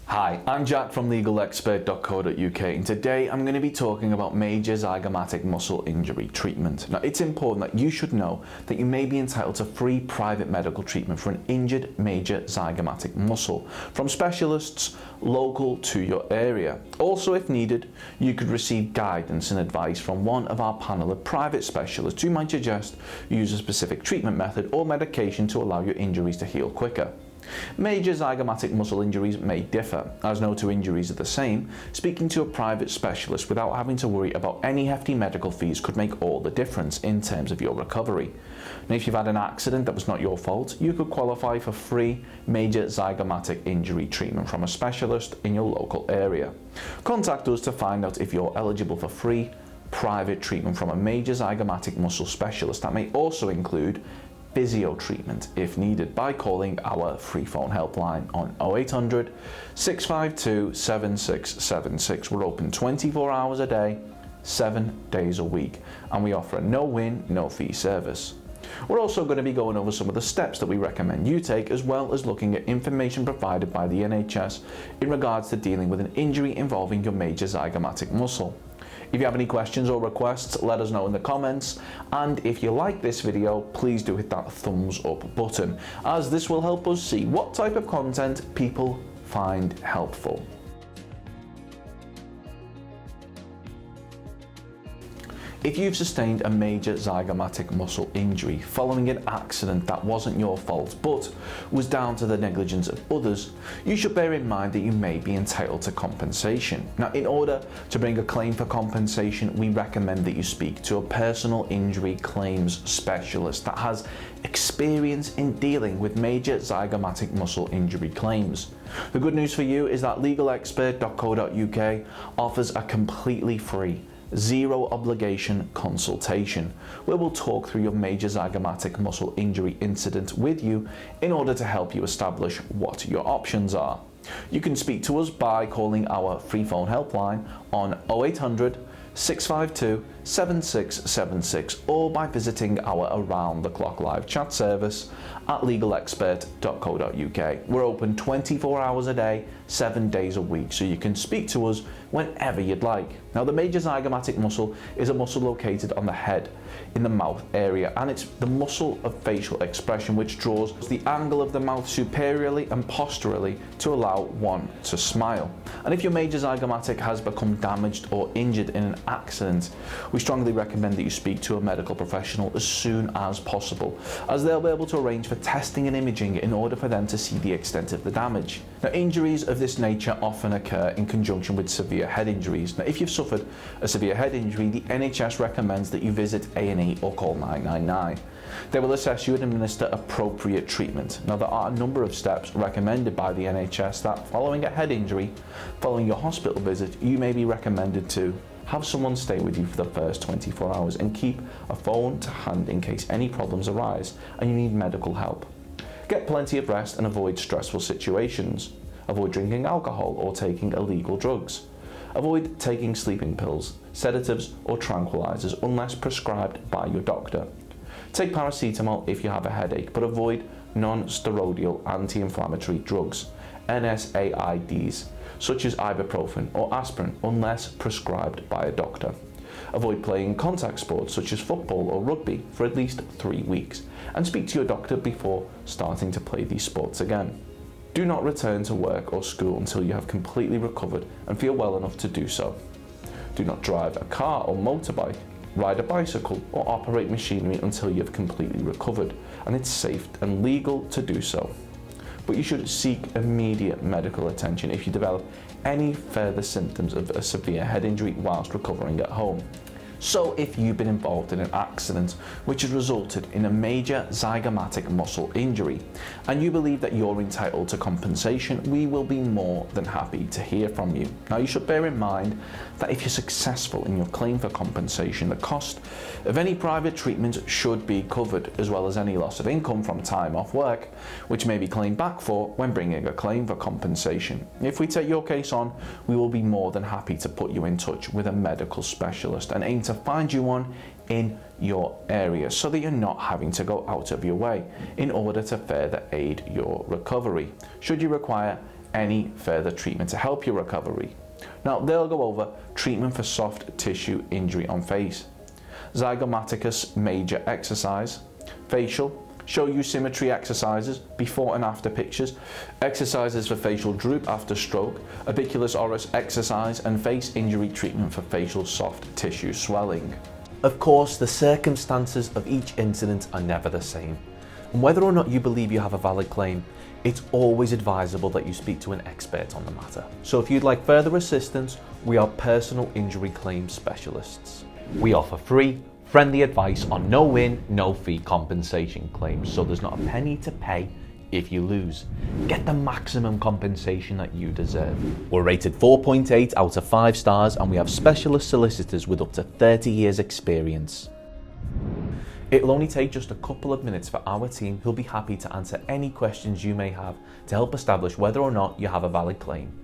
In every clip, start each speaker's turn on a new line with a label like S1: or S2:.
S1: Hi, I'm Jack from legalexpert.co.uk, and today I'm going to be talking about major zygomatic muscle injury treatment. Now, it's important that you should know that you may be entitled to free private medical treatment for an injured major zygomatic muscle from specialists local to your area. Also, if needed, you could receive guidance and advice from one of our panel of private specialists who might suggest you use a specific treatment method or medication to allow your injuries to heal quicker. Major zygomatic muscle injuries may differ, as no two injuries are the same. Speaking to a private specialist without having to worry about any hefty medical fees could make all the difference in terms of your recovery. Now, if you've had an accident that was not your fault, you could qualify for free major zygomatic injury treatment from a specialist in your local area. Contact us to find out if you're eligible for free private treatment from a major zygomatic muscle specialist. That may also include physio treatment if needed by calling our free phone helpline on 0800 652 7676. We're open 24 hours a day, 7 days a week, and we offer a no-win, no-fee service. We're also going to be going over some of the steps that we recommend you take, as well as looking at information provided by the NHS in regards to dealing with an injury involving your major zygomatic muscle. If you have any questions or requests, let us know in the comments, and if you like this video, please do hit that thumbs up button, as this will help us see what type of content people find helpful. If you've sustained a major zygomatic muscle injury following an accident that wasn't your fault but was down to the negligence of others, you should bear in mind that you may be entitled to compensation. Now, in order to bring a claim for compensation, we recommend that you speak to a personal injury claims specialist that has experience in dealing with major zygomatic muscle injury claims. The good news for you is that legalexpert.co.uk offers a completely free, zero obligation consultation where we'll talk through your major zygomatic muscle injury incident with you in order to help you establish what your options are. You can speak to us by calling our free phone helpline on 0800 652 7676 or by visiting our around the clock live chat service at legalexpert.co.uk. We're open 24 hours a day, 7 days a week, so you can speak to us whenever you'd like. Now, the major zygomatic muscle is a muscle located on the head in the mouth area, and it's the muscle of facial expression which draws the angle of the mouth superiorly and posteriorly to allow one to smile. And if your major zygomatic has become damaged or injured in an accident, we strongly recommend that you speak to a medical professional as soon as possible, as they'll be able to arrange for testing and imaging in order for them to see the extent of the damage. Now, injuries of this nature often occur in conjunction with severe head injuries. Now, if you've suffered a severe head injury, the NHS recommends that you visit A&E or call 999. They will assess you and administer appropriate treatment. Now, there are a number of steps recommended by the NHS that following a head injury, following your hospital visit, you may be recommended to have someone stay with you for the first 24 hours and keep a phone to hand in case any problems arise and you need medical help. Get plenty of rest and avoid stressful situations. Avoid drinking alcohol or taking illegal drugs. Avoid taking sleeping pills, sedatives or tranquilizers unless prescribed by your doctor. Take paracetamol if you have a headache, but avoid non-steroidal anti-inflammatory drugs, NSAIDs, such as ibuprofen or aspirin unless prescribed by a doctor. Avoid playing contact sports such as football or rugby for at least 3 weeks, and speak to your doctor before starting to play these sports again. Do not return to work or school until you have completely recovered and feel well enough to do so. Do not drive a car or motorbike, ride a bicycle or operate machinery until you have completely recovered and it's safe and legal to do so. But you should seek immediate medical attention if you develop any further symptoms of a severe head injury whilst recovering at home. So if you've been involved in an accident which has resulted in a major zygomatic muscle injury and you believe that you're entitled to compensation, we will be more than happy to hear from you. Now, you should bear in mind that if you're successful in your claim for compensation, the cost of any private treatment should be covered, as well as any loss of income from time off work, which may be claimed back for when bringing a claim for compensation. If we take your case on, we will be more than happy to put you in touch with a medical specialist and aim to find you one in your area so that you're not having to go out of your way in order to further aid your recovery. Should you require any further treatment to help your recovery. Now, they'll go over treatment for soft tissue injury on face, zygomaticus major exercise, facial, show you symmetry exercises, before and after pictures, exercises for facial droop after stroke, obiculus oris exercise, and face injury treatment for facial soft tissue swelling. Of course, the circumstances of each incident are never the same, and whether or not you believe you have a valid claim, it's always advisable that you speak to an expert on the matter. So if you'd like further assistance, we are personal injury claim specialists. We offer free, friendly advice on no win, no fee compensation claims, so there's not a penny to pay if you lose. Get the maximum compensation that you deserve. We're rated 4.8 out of 5 stars, and we have specialist solicitors with up to 30 years experience. It'll only take just a couple of minutes for our team, who'll be happy to answer any questions you may have to help establish whether or not you have a valid claim.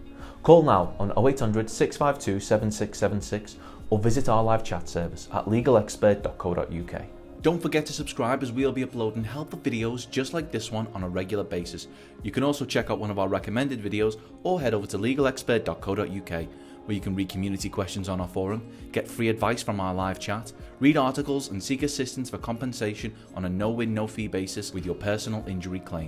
S1: Call now on 0800 652 7676 or visit our live chat service at legalexpert.co.uk. Don't forget to subscribe, as we'll be uploading helpful videos just like this one on a regular basis. You can also check out one of our recommended videos or head over to legalexpert.co.uk, where you can read community questions on our forum, get free advice from our live chat, read articles and seek assistance for compensation on a no-win, no-fee basis with your personal injury claim.